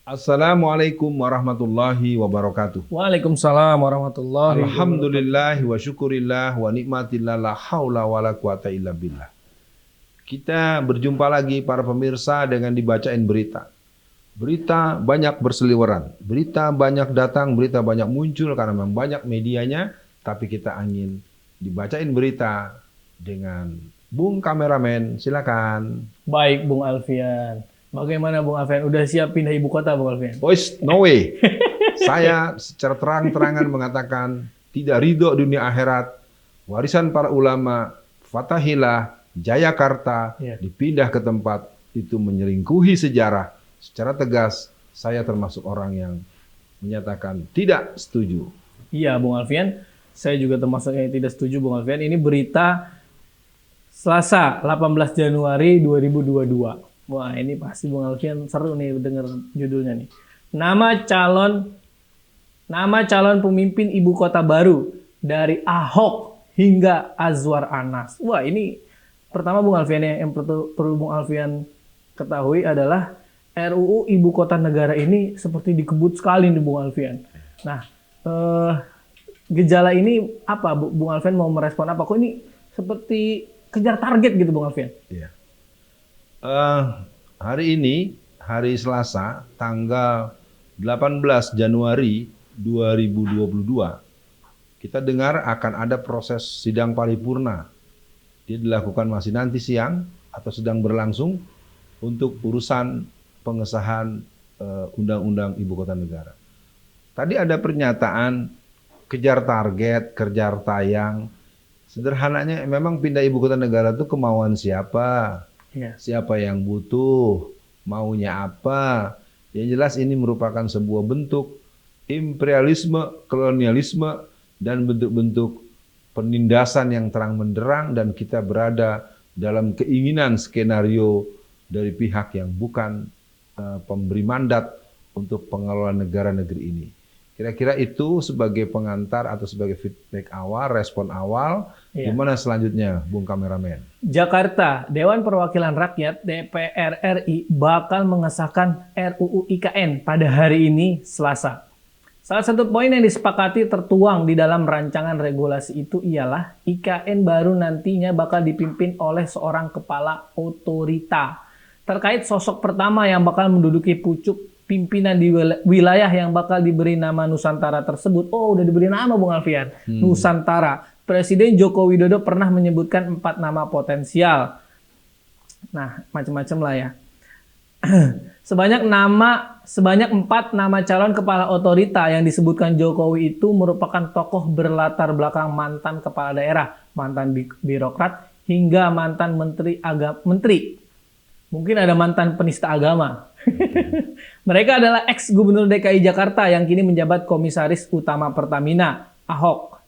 Assalamualaikum warahmatullahi wabarakatuh. Waalaikumsalam warahmatullahi wabarakatuh. Alhamdulillah wa syukurillah wa nikmatillah la haula wa la quwata illa billah. Kita berjumpa lagi para pemirsa dengan dibacain berita. Berita banyak berseliweran, berita banyak datang, berita banyak muncul karena memang banyak medianya. Tapi kita ingin dibacain berita dengan Bung Kameramen, silakan. Baik Bung Alfian. Bagaimana Bung Alfian? Udah siap pindah ibu kota Bung Alfian? Boys, no way. Saya secara terang-terangan mengatakan tidak ridho dunia akhirat. Warisan para ulama, Fathahilah, Jayakarta dipindah ke tempat itu menyelingkuhi sejarah. Secara tegas, saya termasuk orang yang menyatakan tidak setuju. Iya Bung Alfian, saya juga termasuk yang tidak setuju Bung Alfian. Ini berita Selasa 18 Januari 2022. Wah ini pasti Bung Alfian seru nih denger judulnya nih. Nama calon pemimpin ibu kota baru dari Ahok hingga Azwar Anas. Wah ini pertama Bung Alfian yang perlu Bung Alfian ketahui adalah RUU ibu kota negara ini seperti dikebut sekali nih Bung Alfian. Nah gejala ini apa Bung Alfian mau merespon apa? Kok ini seperti kejar target gitu Bung Alfian? Iya. Hari ini, hari Selasa, tanggal 18 Januari 2022, kita dengar akan ada proses sidang paripurna. Dia dilakukan masih nanti siang atau sedang berlangsung untuk urusan pengesahan Undang-Undang Ibu Kota Negara. Tadi ada pernyataan kejar target, kejar tayang. Sederhananya memang pindah Ibu Kota Negara itu kemauan siapa? Siapa yang butuh, maunya apa. Yang jelas ini merupakan sebuah bentuk imperialisme, kolonialisme, dan bentuk-bentuk penindasan yang terang benderang, dan kita berada dalam keinginan skenario dari pihak yang bukan pemberi mandat untuk pengelolaan negara negeri ini. Kira-kira itu sebagai pengantar atau sebagai feedback awal, respon awal. Gimana selanjutnya, Bung Kameramen? Jakarta, Dewan Perwakilan Rakyat DPR RI bakal mengesahkan RUU IKN pada hari ini, Selasa. Salah satu poin yang disepakati tertuang di dalam rancangan regulasi itu ialah IKN baru nantinya bakal dipimpin oleh seorang kepala otorita. Terkait sosok pertama yang bakal menduduki pucuk pimpinan di wilayah yang bakal diberi nama Nusantara tersebut. Oh, udah diberi nama Bung Alfian. Nusantara. Presiden Joko Widodo pernah menyebutkan 4 nama potensial. Nah, macam-macam lah ya. Sebanyak 4 nama calon kepala otorita yang disebutkan Jokowi itu merupakan tokoh berlatar belakang mantan kepala daerah, mantan birokrat, hingga mantan menteri. Mungkin ada mantan penista agama. Mereka adalah ex-gubernur DKI Jakarta yang kini menjabat komisaris utama Pertamina, Ahok.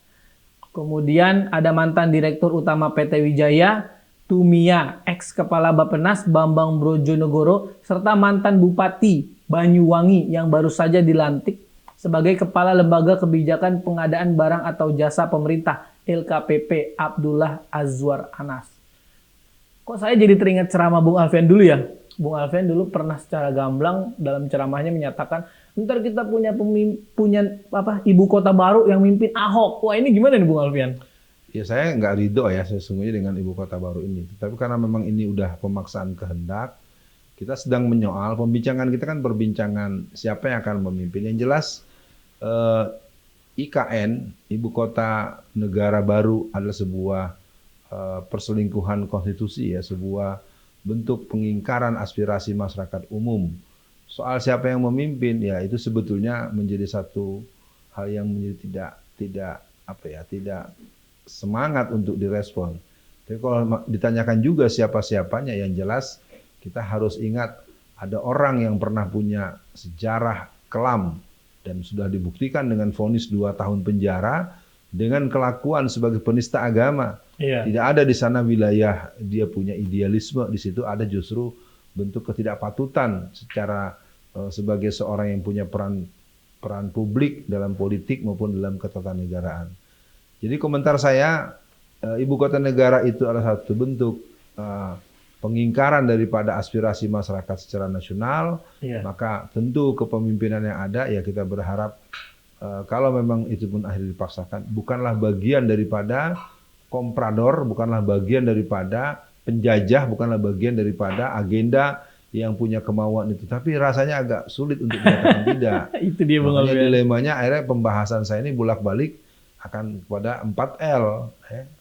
Kemudian ada mantan direktur utama PT Wijaya, Tumia, ex-kepala Bappenas, Bambang Brojonegoro, serta mantan Bupati Banyuwangi yang baru saja dilantik sebagai Kepala Lembaga Kebijakan Pengadaan Barang atau Jasa Pemerintah, LKPP, Abdullah Azwar Anas. Kok saya jadi teringat ceramah Bung Alfian dulu ya? Bung Alfian dulu pernah secara gamblang dalam ceramahnya menyatakan, ntar kita punya ibu kota baru yang mimpin Ahok. Wah ini gimana nih Bung Alfian? Ya saya nggak ridho ya sesungguhnya dengan ibu kota baru ini. Tapi karena memang ini udah pemaksaan kehendak, kita sedang menyoal, pembincangan kita kan perbincangan siapa yang akan memimpin. Yang jelas IKN, ibu kota negara baru, adalah sebuah perselingkuhan konstitusi ya, sebuah bentuk pengingkaran aspirasi masyarakat umum. Soal siapa yang memimpin ya itu sebetulnya menjadi satu hal yang menjadi tidak semangat untuk direspon. Tapi kalau ditanyakan juga siapa-siapanya, yang jelas kita harus ingat ada orang yang pernah punya sejarah kelam dan sudah dibuktikan dengan vonis 2 tahun penjara dengan kelakuan sebagai penista agama. Tidak ada di sana wilayah dia punya idealisme, di situ ada justru bentuk ketidakpatutan secara sebagai seorang yang punya peran publik dalam politik maupun dalam ketatanegaraan. Jadi komentar saya, ibu kota negara itu adalah satu bentuk pengingkaran daripada aspirasi masyarakat secara nasional, Iya. maka tentu kepemimpinan yang ada ya kita berharap kalau memang itu pun akhirnya dipaksakan, bukanlah bagian daripada komprador, bukanlah bagian daripada penjajah, bukanlah bagian daripada agenda yang punya kemauan itu. Tapi rasanya agak sulit untuk dikatakan tidak. Itu dia Bung Makanya Alfian. dilemanya akhirnya pembahasan saya ini bolak-balik akan kepada 4L.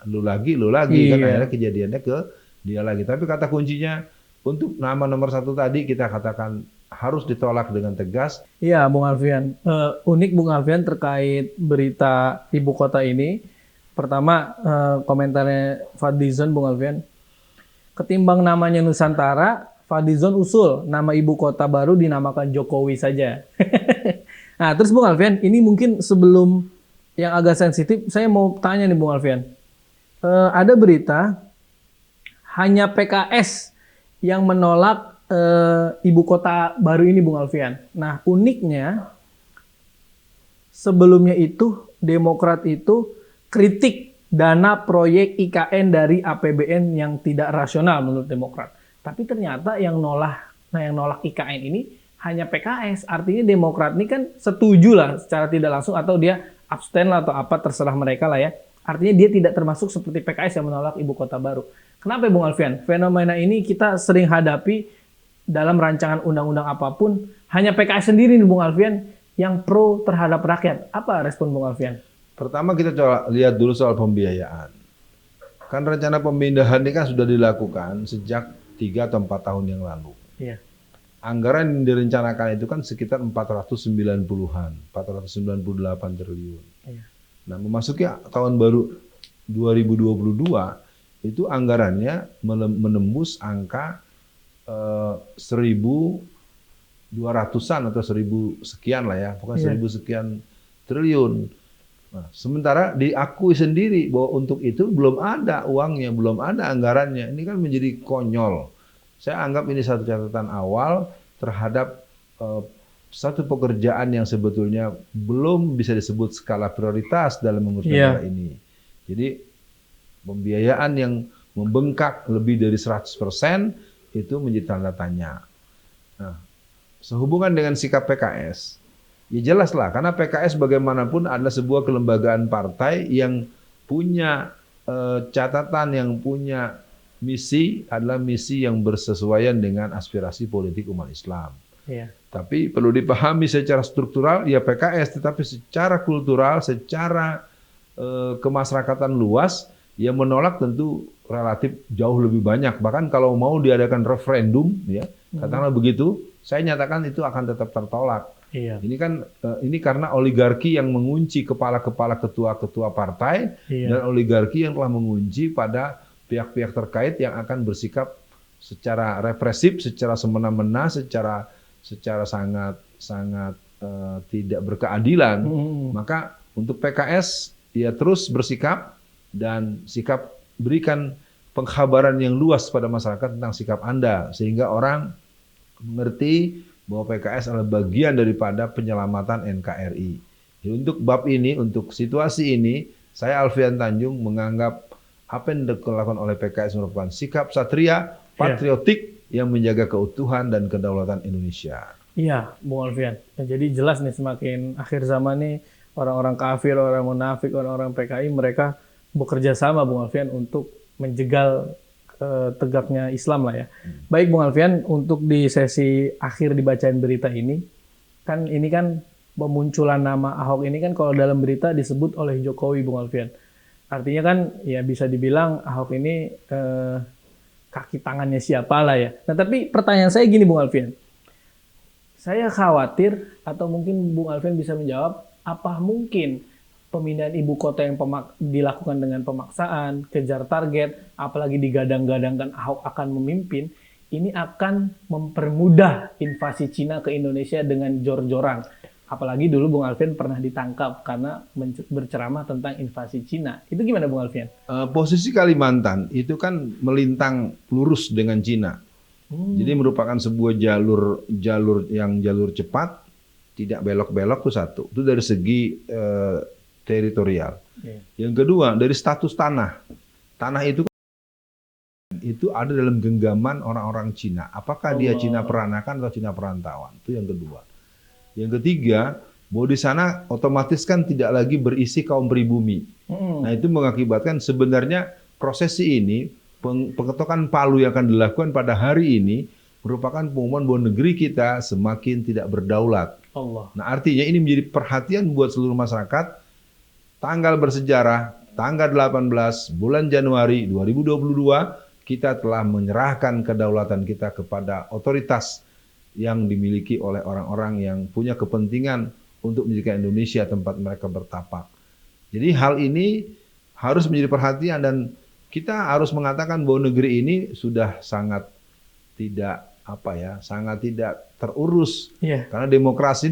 Lu lagi kan Iya. akhirnya kejadiannya ke dia lagi. Tapi kata kuncinya untuk nama nomor 1 tadi kita katakan harus ditolak dengan tegas. Iya, Bung Alfian. Unik Bung Alfian terkait berita ibu kota ini. Pertama, komentarnya Fadlizon Bung Alfian. Ketimbang namanya Nusantara, Fadlizon usul nama ibu kota baru dinamakan Jokowi saja. Nah, terus Bung Alfian, ini mungkin sebelum yang agak sensitif, saya mau tanya nih Bung Alfian. Ada berita hanya PKS yang menolak ibu kota baru ini Bung Alfian. Nah, uniknya sebelumnya itu Demokrat itu kritik dana proyek IKN dari APBN yang tidak rasional menurut Demokrat. Tapi ternyata yang nolak IKN ini hanya PKS. Artinya Demokrat ini kan setuju lah secara tidak langsung atau dia abstain lah atau apa terserah mereka lah ya. Artinya dia tidak termasuk seperti PKS yang menolak ibu kota baru. Kenapa Bung Alfian? Fenomena ini kita sering hadapi dalam rancangan undang-undang apapun, hanya PKS sendiri nih Bung Alfian yang pro terhadap rakyat. Apa respon Bung Alfian? Pertama kita coba lihat dulu soal pembiayaan. Kan rencana pemindahan ini kan sudah dilakukan sejak 3 atau 4 tahun yang lalu. Iya. Anggaran yang direncanakan itu kan sekitar 490-an, 498 triliun. Iya. Nah, memasuki tahun baru 2022 itu anggarannya menembus angka 1.200-an atau 1.000 sekian lah ya, pokoknya 1.000 sekian triliun. Nah, sementara diakui sendiri bahwa untuk itu belum ada uangnya, belum ada anggarannya. Ini kan menjadi konyol. Saya anggap ini satu catatan awal terhadap satu pekerjaan yang sebetulnya belum bisa disebut skala prioritas dalam mengurus negara ini. Jadi pembiayaan yang membengkak lebih dari 100% itu menjadi tanda tanya. Nah, sehubungan dengan sikap PKS, ya jelas lah, karena PKS bagaimanapun adalah sebuah kelembagaan partai yang punya catatan, yang punya misi, adalah misi yang bersesuaian dengan aspirasi politik umat Islam. Iya. Tapi perlu dipahami secara struktural, ya PKS, tetapi secara kultural, secara kemasyarakatan luas, yang menolak tentu relatif jauh lebih banyak. Bahkan kalau mau diadakan referendum, ya katakanlah begitu, saya nyatakan itu akan tetap tertolak. Iya. Ini kan ini karena oligarki yang mengunci kepala-kepala ketua-ketua partai dan oligarki yang telah mengunci pada pihak-pihak terkait yang akan bersikap secara represif, secara semena-mena, secara sangat tidak berkeadilan. Maka untuk PKS ya terus bersikap dan sikap berikan pengkhabaran yang luas pada masyarakat tentang sikap Anda sehingga orang mengerti bahwa PKS adalah bagian daripada penyelamatan NKRI. Jadi untuk bab ini, untuk situasi ini, saya Alfian Tanjung menganggap apa yang dilakukan oleh PKS merupakan sikap satria, patriotik yang menjaga keutuhan dan kedaulatan Indonesia. Iya, Bung Alfian. Jadi jelas nih semakin akhir zaman nih orang-orang kafir, orang munafik, orang-orang PKI mereka bekerja sama Bung Alfian untuk menjegal tegaknya Islam lah ya. Baik Bung Alfian, untuk di sesi akhir dibacain berita ini kan pemunculan nama Ahok ini kan kalau dalam berita disebut oleh Jokowi Bung Alfian. Artinya kan ya bisa dibilang Ahok ini kaki tangannya siapa lah ya. Nah tapi pertanyaan saya gini Bung Alfian. Saya khawatir atau mungkin Bung Alfian bisa menjawab apa mungkin pemindahan ibu kota yang dilakukan dengan pemaksaan, kejar target, apalagi digadang-gadangkan Ahok akan memimpin, ini akan mempermudah invasi Cina ke Indonesia dengan jor-joran. Apalagi dulu Bung Alfian pernah ditangkap karena berceramah tentang invasi Cina. Itu gimana Bung Alfian? Posisi Kalimantan itu kan melintang lurus dengan Cina. Jadi merupakan sebuah jalur cepat, tidak belok-belok itu satu. Itu dari segi teritorial. Yang kedua dari status tanah. Tanah itu itu ada dalam genggaman orang-orang Cina. Apakah dia Allah. Cina peranakan atau Cina perantauan? Itu yang kedua. Yang ketiga, bahwa di sana otomatis kan tidak lagi berisi kaum pribumi. Nah, itu mengakibatkan sebenarnya prosesi ini, pengetukan palu yang akan dilakukan pada hari ini merupakan pengumuman bahwa negeri kita semakin tidak berdaulat. Allah. Nah, artinya ini menjadi perhatian buat seluruh masyarakat. Tanggal bersejarah, tanggal 18 bulan Januari 2022, kita telah menyerahkan kedaulatan kita kepada otoritas yang dimiliki oleh orang-orang yang punya kepentingan untuk menjadikan Indonesia tempat mereka bertapak. Jadi hal ini harus menjadi perhatian dan kita harus mengatakan bahwa negeri ini sudah sangat tidak sangat tidak terurus. Iya. Karena demokrasi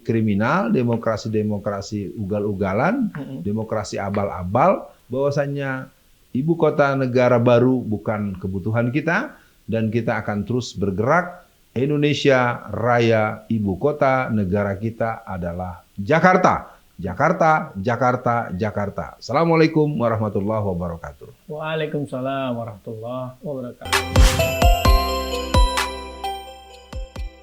kriminal, demokrasi ugal-ugalan, demokrasi abal-abal, bahwasanya ibu kota negara baru bukan kebutuhan kita dan kita akan terus bergerak. Indonesia Raya, ibu kota negara kita adalah Jakarta. Jakarta, Jakarta, Jakarta. Assalamualaikum warahmatullahi wabarakatuh. Waalaikumsalam warahmatullahi wabarakatuh.